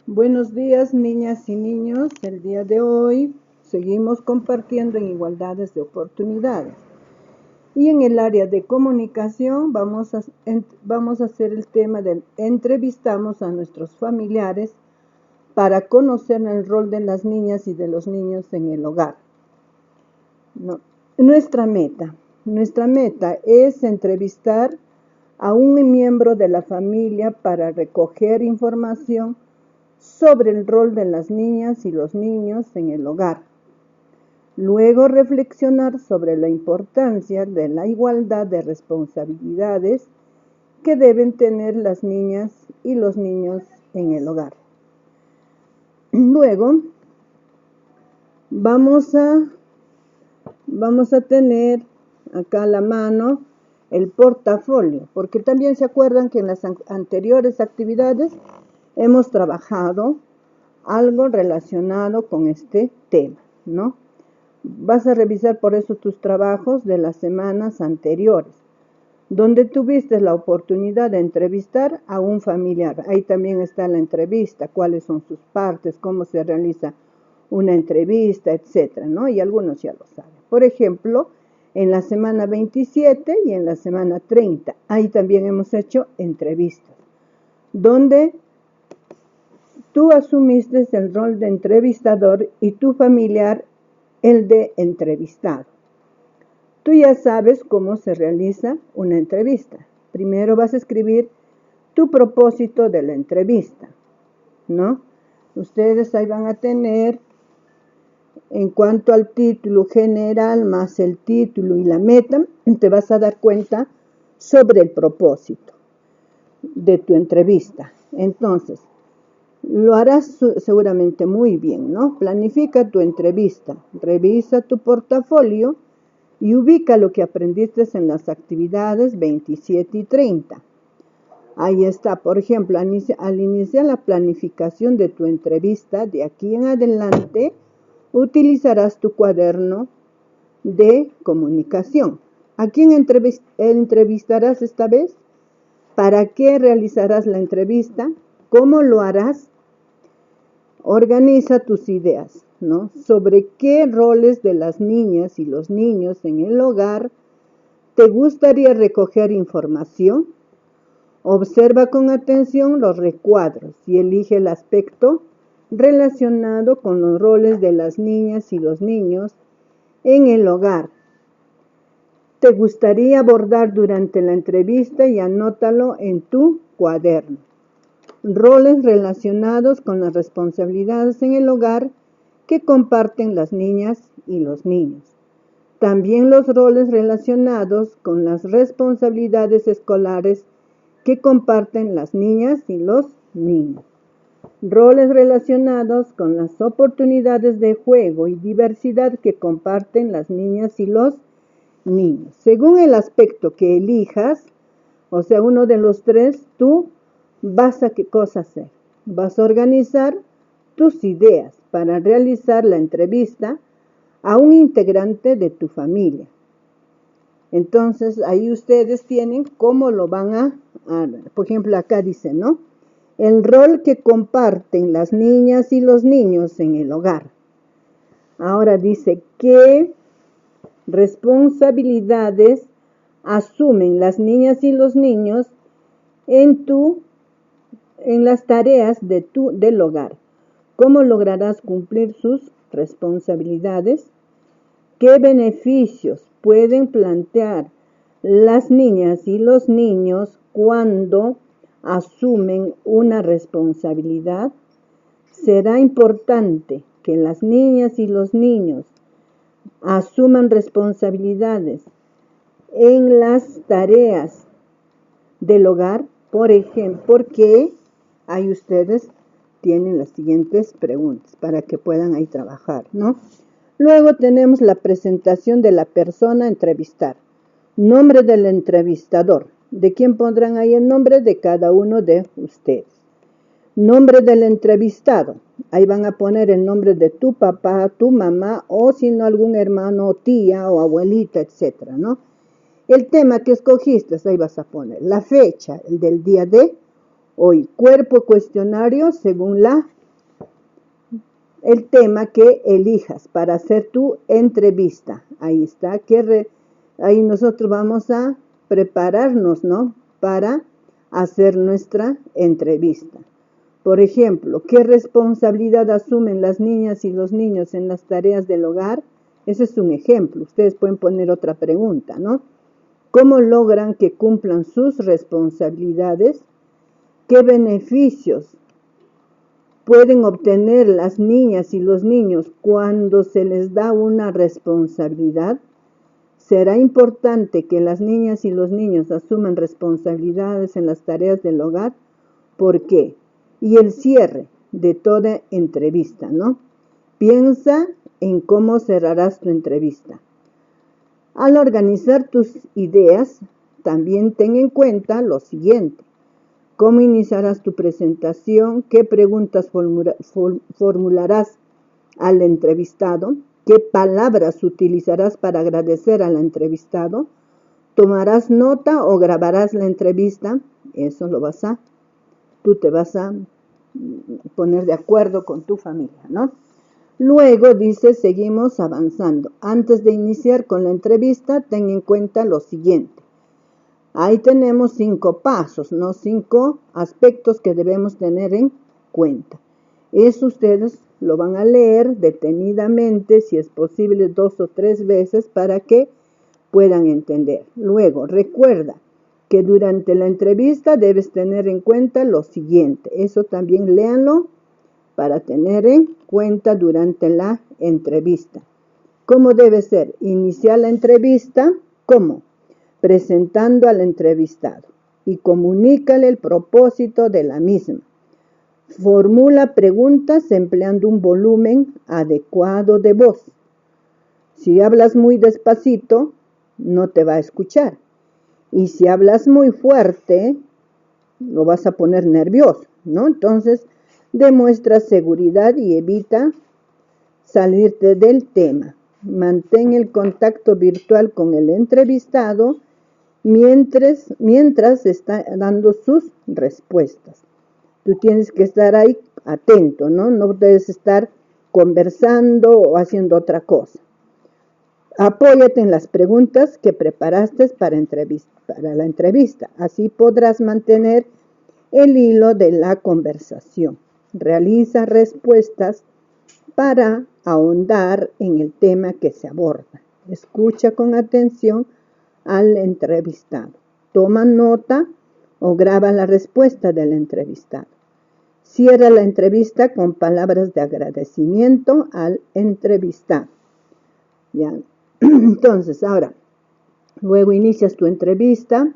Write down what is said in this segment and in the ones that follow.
Buenos días, niñas y niños. El día de hoy seguimos compartiendo en igualdades de oportunidades. Y en el área de comunicación vamos a hacer el tema de entrevistamos a nuestros familiares para conocer el rol de las niñas y de los niños en el hogar. Nuestra meta es entrevistar a un miembro de la familia para recoger información sobre el rol de las niñas y los niños en el hogar. Luego reflexionar sobre la importancia de la igualdad de responsabilidades que deben tener las niñas y los niños en el hogar. Luego vamos a tener acá a la mano el portafolio, porque también se acuerdan que en las anteriores actividades hemos trabajado algo relacionado con este tema, ¿no? Vas a revisar por eso tus trabajos de las semanas anteriores, donde tuviste la oportunidad de entrevistar a un familiar. Ahí también está la entrevista, cuáles son sus partes, cómo se realiza una entrevista, etcétera, ¿no? Y algunos ya lo saben. Por ejemplo, en la semana 27 y en la semana 30, ahí también hemos hecho entrevistas, donde tú asumiste el rol de entrevistador y tu familiar el de entrevistado. Tú ya sabes cómo se realiza una entrevista. Primero vas a escribir tu propósito de la entrevista, ¿no? Ustedes ahí van a tener, en cuanto al título general más el título y la meta, te vas a dar cuenta sobre el propósito de tu entrevista. Entonces, lo harás seguramente muy bien, ¿no? Planifica tu entrevista, revisa tu portafolio y ubica lo que aprendiste en las actividades 27 y 30. Ahí está, por ejemplo, al iniciar la planificación de tu entrevista, de aquí en adelante, utilizarás tu cuaderno de comunicación. ¿A quién entrevistarás esta vez? ¿Para qué realizarás la entrevista? ¿Cómo lo harás? Organiza tus ideas, ¿no? Sobre qué roles de las niñas y los niños en el hogar te gustaría recoger información. Observa con atención los recuadros y elige el aspecto relacionado con los roles de las niñas y los niños en el hogar. Te gustaría abordar durante la entrevista y anótalo en tu cuaderno. Roles relacionados con las responsabilidades en el hogar que comparten las niñas y los niños. También los roles relacionados con las responsabilidades escolares que comparten las niñas y los niños. Roles relacionados con las oportunidades de juego y diversidad que comparten las niñas y los niños. Según el aspecto que elijas, o sea, uno de los tres, tú vas a qué cosa hacer. Vas a organizar tus ideas para realizar la entrevista a un integrante de tu familia. Entonces, ahí ustedes tienen cómo lo van a por ejemplo, acá dice, ¿no? El rol que comparten las niñas y los niños en el hogar. Ahora dice, ¿qué responsabilidades asumen las niñas y los niños en las tareas del hogar? ¿Cómo lograrás cumplir sus responsabilidades? ¿Qué beneficios pueden plantear las niñas y los niños cuando asumen una responsabilidad? Será importante que las niñas y los niños asuman responsabilidades en las tareas del hogar, por ejemplo, porque ahí ustedes tienen las siguientes preguntas para que puedan ahí trabajar, ¿no? Luego tenemos la presentación de la persona a entrevistar. Nombre del entrevistador. ¿De quién pondrán ahí el nombre? De cada uno de ustedes. Nombre del entrevistado. Ahí van a poner el nombre de tu papá, tu mamá, o si no algún hermano, o tía, o abuelita, etcétera, ¿no? El tema que escogiste, ahí vas a poner la fecha, el del día de hoy. Cuerpo cuestionario según la el tema que elijas para hacer tu entrevista. Ahí está, ahí nosotros vamos a prepararnos, ¿no? Para hacer nuestra entrevista. Por ejemplo, ¿qué responsabilidad asumen las niñas y los niños en las tareas del hogar? Ese es un ejemplo. Ustedes pueden poner otra pregunta, ¿no? ¿Cómo logran que cumplan sus responsabilidades? ¿Qué beneficios pueden obtener las niñas y los niños cuando se les da una responsabilidad? ¿Será importante que las niñas y los niños asuman responsabilidades en las tareas del hogar? ¿Por qué? Y el cierre de toda entrevista, ¿no? Piensa en cómo cerrarás tu entrevista. Al organizar tus ideas, también ten en cuenta lo siguiente. ¿Cómo iniciarás tu presentación? ¿Qué preguntas formularás al entrevistado? ¿Qué palabras utilizarás para agradecer al entrevistado? ¿Tomarás nota o grabarás la entrevista? Eso tú te vas a poner de acuerdo con tu familia, ¿no? Luego dice, seguimos avanzando. Antes de iniciar con la entrevista, ten en cuenta lo siguiente. Ahí tenemos 5 pasos, ¿no? 5 aspectos que debemos tener en cuenta. Eso ustedes lo van a leer detenidamente, si es posible 2 o 3 veces, para que puedan entender. Luego, recuerda que durante la entrevista debes tener en cuenta lo siguiente. Eso también léanlo para tener en cuenta durante la entrevista. ¿Cómo debe ser? Iniciar la entrevista, ¿cómo? Presentando al entrevistado y comunícale el propósito de la misma. Formula preguntas empleando un volumen adecuado de voz. Si hablas muy despacito, no te va a escuchar. Y si hablas muy fuerte, lo vas a poner nervioso, ¿no? Entonces, demuestra seguridad y evita salirte del tema. Mantén el contacto virtual con el entrevistado mientras está dando sus respuestas. Tú tienes que estar ahí atento, ¿no? No debes estar conversando o haciendo otra cosa. Apóyate en las preguntas que preparaste para la entrevista. Así podrás mantener el hilo de la conversación. Realiza respuestas para ahondar en el tema que se aborda. Escucha con atención al entrevistado. Toma nota o graba la respuesta del entrevistado. Cierra la entrevista con palabras de agradecimiento al entrevistado. ¿Ya? Entonces, ahora, luego inicias tu entrevista.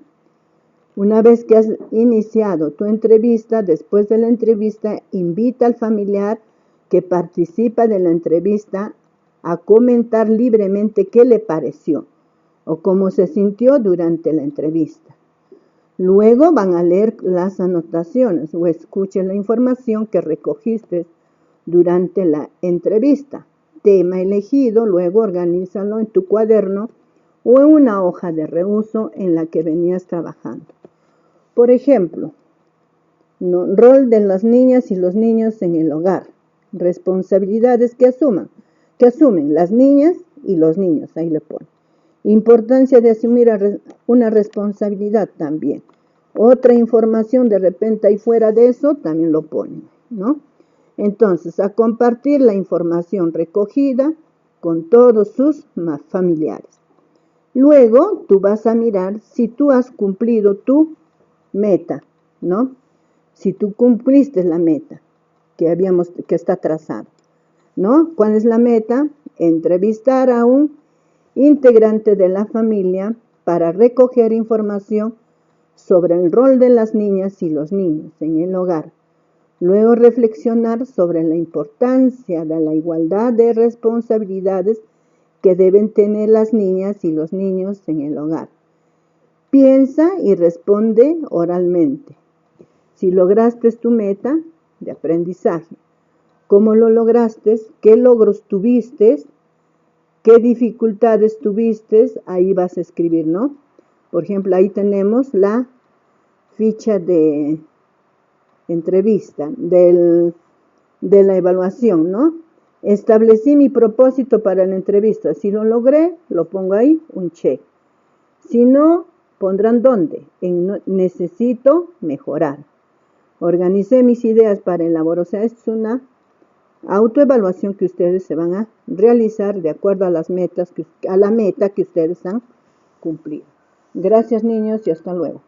Una vez que has iniciado tu entrevista, después de la entrevista, invita al familiar que participa de la entrevista a comentar libremente qué le pareció o cómo se sintió durante la entrevista. Luego van a leer las anotaciones o escuchen la información que recogiste durante la entrevista. Tema elegido, luego organízalo en tu cuaderno o en una hoja de reuso en la que venías trabajando. Por ejemplo, rol de las niñas y los niños en el hogar. Responsabilidades que asumen las niñas y los niños, ahí le ponen. Importancia de asumir una responsabilidad también. Otra información de repente ahí fuera de eso también lo ponen, ¿no? Entonces, a compartir la información recogida con todos sus familiares. Luego, tú vas a mirar si tú has cumplido tu meta, ¿no? Si tú cumpliste la meta que está trazada, ¿no? ¿Cuál es la meta? Entrevistar a un integrante de la familia para recoger información sobre el rol de las niñas y los niños en el hogar. Luego reflexionar sobre la importancia de la igualdad de responsabilidades que deben tener las niñas y los niños en el hogar. Piensa y responde oralmente. Si lograste tu meta de aprendizaje, ¿cómo lo lograste? ¿Qué logros tuviste? ¿Qué dificultades tuviste? Ahí vas a escribir, ¿no? Por ejemplo, ahí tenemos la ficha de entrevista de la evaluación, ¿no? Establecí mi propósito para la entrevista. Si lo logré, lo pongo ahí, un check. Si no, pondrán dónde. Necesito mejorar. Organicé mis ideas para elaborar. O sea, es una autoevaluación que ustedes se van a realizar de acuerdo a la meta que ustedes han cumplido. Gracias, niños, y hasta luego.